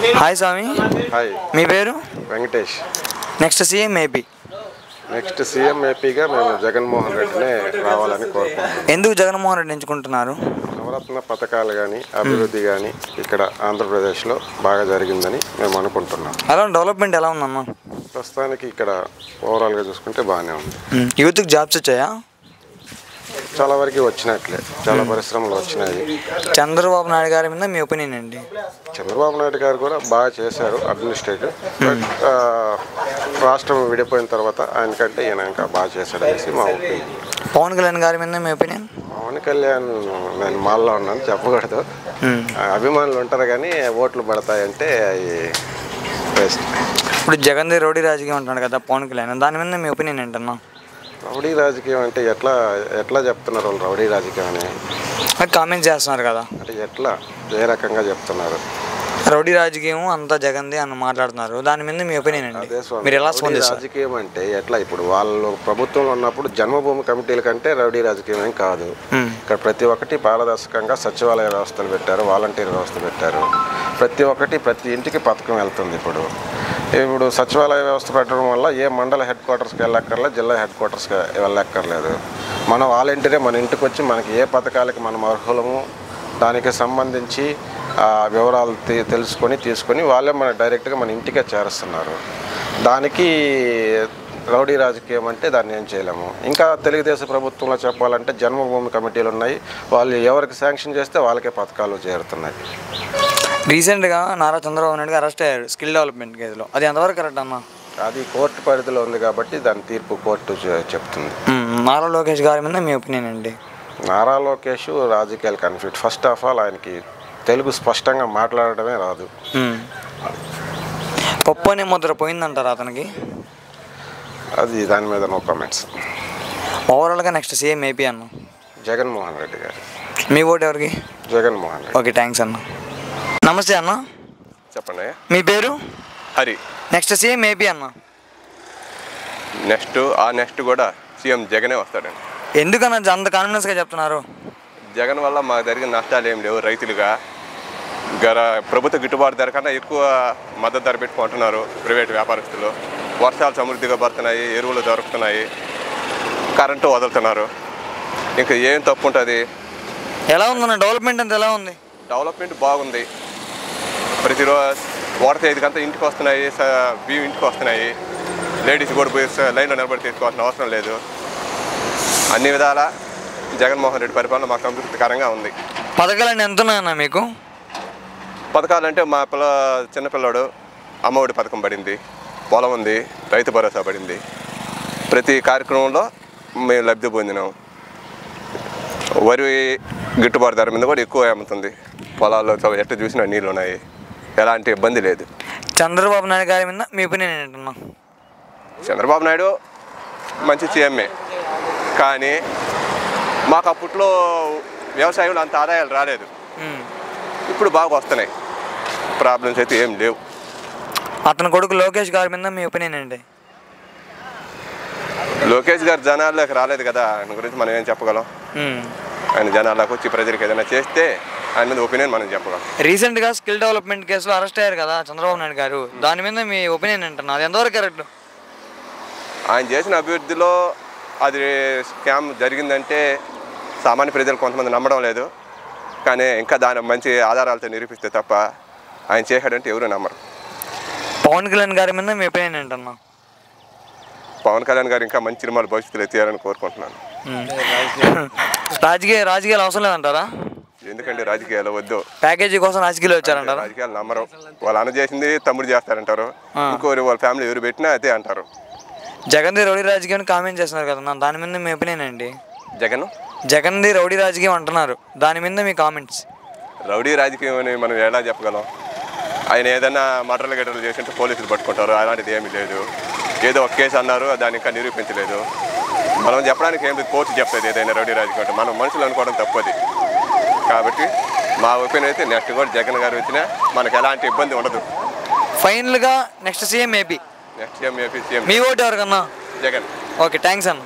Hi స్వామి. Hi. మీ పేరు? Venkatesh. Next CM AP. Next CM ఏపీగా మేము జగన్మోహన్ రెడ్డినే రావాలని కోరుకుంటున్నాం. ఎందుకు జగన్మోహన్ రెడ్డి ఎంచుకుంటున్నారు? నవరత్న పథకాలు కానీ అభివృద్ధి కానీ ఇక్కడ ఆంధ్రప్రదేశ్లో బాగా జరిగిందని మేము అనుకుంటున్నాం. అలా డెవలప్మెంట్ ఎలా ఉందమ్మా? ప్రస్తుతానికి ఇక్కడ ఓవరాల్గా చూసుకుంటే బాగానే ఉంది. యూత్కి జాబ్స్ వచ్చాయా? చాలా వరకు వచ్చినట్లే, చాలా పరిశ్రమలు వచ్చినాయి. చంద్రబాబు నాయుడు గారి మీద మీ ఒపీనియన్ అండి? చంద్రబాబు నాయుడు గారు కూడా బాగా చేశారు అడ్మినిస్ట్రేటివ్. బట్ రాష్ట్రం విడిపోయిన తర్వాత ఆయనకంటే ఈయన ఇంకా బాగా చేశాడు అనేసి మా ఒపీనియన్. పవన్ కళ్యాణ్ గారి మీద మీ ఒపీనియన్? పవన్ కళ్యాణ్ నేను మాల్లో ఉన్నాను చెప్పకూడదు, అభిమానులు ఉంటారు కానీ ఓట్లు పడతాయంటే అవి బెస్ట్. ఇప్పుడు జగన్ రౌడీ రాజకీయం అంటున్నాడు కదా పవన్ కళ్యాణ్, దాని మీద మీ ఒపీనియన్ ఏంటన్నా? రౌడీ రాజకీయం అంటే ఎట్లా చెప్తున్నారు వాళ్ళు రౌడీ రాజకీయం అని? కామెంట్స్ చేస్తున్నారు కదా, అంటే ఎట్లా ఏ రకంగా చెప్తున్నారు? రౌడీ రాజకీయం అంతా జగన్ది అని మాట్లాడుతున్నారు, దాని మీద మీ ఒపీనియన్ అండి? మీరు ఎలా స్పందిస్తారు? రాజకీయం అంటే ఎట్లా? ఇప్పుడు వాళ్ళు ప్రభుత్వంలో ఉన్నప్పుడు జన్మభూమి కమిటీల కంటే రౌడీ రాజకీయం ఏం కాదు. ఇక్కడ ప్రతి ఒక్కటి పారదర్శకంగా సచివాలయ వ్యవస్థలు పెట్టారు, వాలంటీర్ వ్యవస్థ పెట్టారు. ప్రతి ఒక్కటి ప్రతి ఇంటికి పథకం వెళ్తుంది. ఇప్పుడు సచివాలయ వ్యవస్థ పెట్టడం వల్ల ఏ మండల హెడ్ క్వార్టర్స్కి వెళ్ళక్కర్లేదు, జిల్లా హెడ్ క్వార్టర్స్కి వెళ్ళక్కర్లేదు. మన వాలంటీరే మన ఇంటికి వచ్చి మనకి ఏ పథకాలకి మనం అర్హులము దానికి సంబంధించి వివరాలు తీసుకొని వాళ్ళే మన డైరెక్ట్గా మన ఇంటికే చేరుస్తున్నారు. దానికి రౌడీ రాజకీయం అంటే దాన్ని ఏం చేయలేము. ఇంకా తెలుగుదేశం ప్రభుత్వంలో చెప్పాలంటే జన్మభూమి కమిటీలు ఉన్నాయి, వాళ్ళు ఎవరికి శాంక్షన్ చేస్తే వాళ్ళకే పథకాలు చేరుతున్నాయి. రీసెంట్గా నారా చంద్రబాబు నాయుడు అరెస్ట్ అయ్యారు స్కిల్ డెవలప్మెంట్ కేసులో, అది ఎంతవరకు కరెక్ట్ అన్న? అది కోర్టు పరిధిలో ఉంది కాబట్టి దాని తీర్పు కోర్టు చెప్తుంది. నారా లోకేష్ గారి మీద మీ ఒపీనియన్ అండి? నారా లోకేష్ రాజకీయాలు కన్ఫ్యూట్. ఫస్ట్ ఆఫ్ ఆల్ ఆయనకి తెలుగు స్పష్టంగా మాట్లాడటమే రాదు. పప్పు అనే ముద్ర పోయిందంటారు అతనికి? అది దాని మీద నో కామెంట్స్. ఓవరాల్గా నెక్స్ట్ సీఎం ఏపీ అన్న జగన్మోహన్ రెడ్డి గారు. మీ ఓటు ఎవరికి? జగన్మోహన్ రెడ్డి. ఓకే, థ్యాంక్స్ అన్న. నమస్తే అన్న. చెప్పండి. మీ పేరు? హరి. నెక్స్ట్ సీఎం ఏపీ అన్న? నెక్స్ట్ కూడా సీఎం జగనే వస్తాడండి. ఎందుకన్నా అంత కాన్ఫిడెన్స్గా చెప్తున్నారు? జగన్ వల్ల మాకు జరిగిన నష్టాలు ఏం లేవు. రైతులుగా ప్రభుత్వ గిట్టుబాటు ధర కన్నా ఎక్కువ మద్దతు ధర పెట్టుకుంటున్నారు ప్రైవేట్ వ్యాపారస్తులు. వర్షాలు సమృద్ధిగా పడుతున్నాయి, ఎరువులు దొరుకుతున్నాయి, కరెంటు వదులుతున్నారు. ఇంకా ఏం తప్పు ఉంటుంది? ఎలా ఉందన్న డెవలప్మెంట్ అంతా? ఎలా ఉంది? డెవలప్మెంట్ బాగుంది. ప్రతిరోజు వాటర్ ఐదుకంతా ఇంటికి వస్తున్నాయి, బియ్యం ఇంటికి వస్తున్నాయి. లేడీస్ కూడా పోయి లైన్లో నిలబడి తీసుకోవాల్సిన అవసరం లేదు. అన్ని విధాల జగన్మోహన్ రెడ్డి పరిపాలన మాకు సంతృప్తికరంగా ఉంది. పథకాలన్నీ ఎంత ఉన్నాయన్న మీకు? పథకాలంటే మా చిన్నపిల్లాడు అమ్మఒడి పథకం పడింది, పొలం ఉంది, రైతు భరోసా పడింది. ప్రతి కార్యక్రమంలో మేము లబ్ధి పొందినాం. వరి గిట్టుబాటు ధర మీద కూడా ఎక్కువ అమ్ముతుంది. పొలాల్లో ఎట్ట చూసినా నీళ్ళు ఉన్నాయి, ఎలాంటి ఇబ్బంది లేదు. చంద్రబాబు నాయుడు గారి మీద మీ ఒపీనియన్ ఏంటన్నా? చంద్రబాబు నాయుడు మంచి సీఎంఏ, కానీ మాకు అప్పట్లో వ్యవసాయంలో అంత ఆదాయాలు రాలేదు. ఇప్పుడు బాగా వస్తున్నాయి, ప్రాబ్లమ్స్ అయితే ఏం లేవు. అతని కొడుకు లోకేష్ గారి మీద మీ ఒపీనియన్ ఏంటి? లోకేష్ గారు జనాల్లోకి రాలేదు కదా, ఆయన గురించి మనం ఏం చెప్పగలం? ఆయన జనాల్లోకి వచ్చి ప్రజలకు ఏదైనా చేస్తే ఆయన మీద ఒపీనియన్ మనం చెప్పగలం. రీసెంట్గా స్కిల్ డెవలప్మెంట్ కేసులో అరెస్ట్ అయ్యారు కదా చంద్రబాబు నాయుడు గారు, దాని మీద మీ ఒపీనియన్ ఏంటన్నా? అది ఎంతవరకు కరెక్ట్? ఆయన చేసిన అభివృద్ధిలో అది స్కామ్ జరిగిందంటే సామాన్య ప్రజలు కొంతమంది నమ్మడం లేదు. కానీ ఇంకా దాని మంచి ఆధారాలతో నిరూపిస్తే తప్ప ఆయన చేశాడంటే ఎవరు నమ్మరు. పవన్ కళ్యాణ్ గారి మీద మీ ఒపీనియన్ ఏంటన్నా? పవన్ కళ్యాణ్ గారు ఇంకా మంచి సినిమాలు భవిష్యత్తులో ఎత్తారని కోరుకుంటున్నాను. రాజకీయాలు అవసరం లేదంటారా? ఎందుకంటే రాజకీయాలు వద్దు. ప్యాకేజీ కోసం రాజకీయాలు వచ్చారంటారా? రాజకీయాలు నమ్మరు. వాళ్ళు అన్న చేసింది తమ్ముడు చేస్తారంటారు, ఇంకోరు వాళ్ళ ఫ్యామిలీ ఎవరు పెట్టినా అదే అంటారు. జగన్ది రౌడీ రాజకీయం కామెంట్ చేస్తున్నారు కదా, దాని మీద మీ ఒపీనియన్ ఏంటి? జగన్ది రౌడీ రాజకీయం అంటున్నారు, దాని మీద మీ కామెంట్స్? రౌడీ రాజకీయం అని మనం ఎలా చెప్పగలం? ఆయన ఏదైనా మర్డర్లు గడ్డలు చేసింటే పోలీసులు పట్టుకుంటారు, అలాంటిది ఏమీ లేదు. ఏదో ఒక కేసు అన్నారు, దాన్ని ఇంకా నిరూపించలేదు. మనం చెప్పడానికి ఏం కోర్టు చెప్తుంది ఏదైనా రౌడీ రాజకీయం అంటే. మనం మనుషులు అనుకోవడం తప్పది. కాబట్టి మా ఒపీనియన్ అయితే నెక్స్ట్ కూడా జగన్ గారు వచ్చినా మనకు ఎలాంటి ఇబ్బంది ఉండదు. ఫైనల్గా next CM AP. Next CM AP CM. మీ ఓటు ఎవరికన్నా? జగన్. ఓకే, థ్యాంక్స్ అన్న.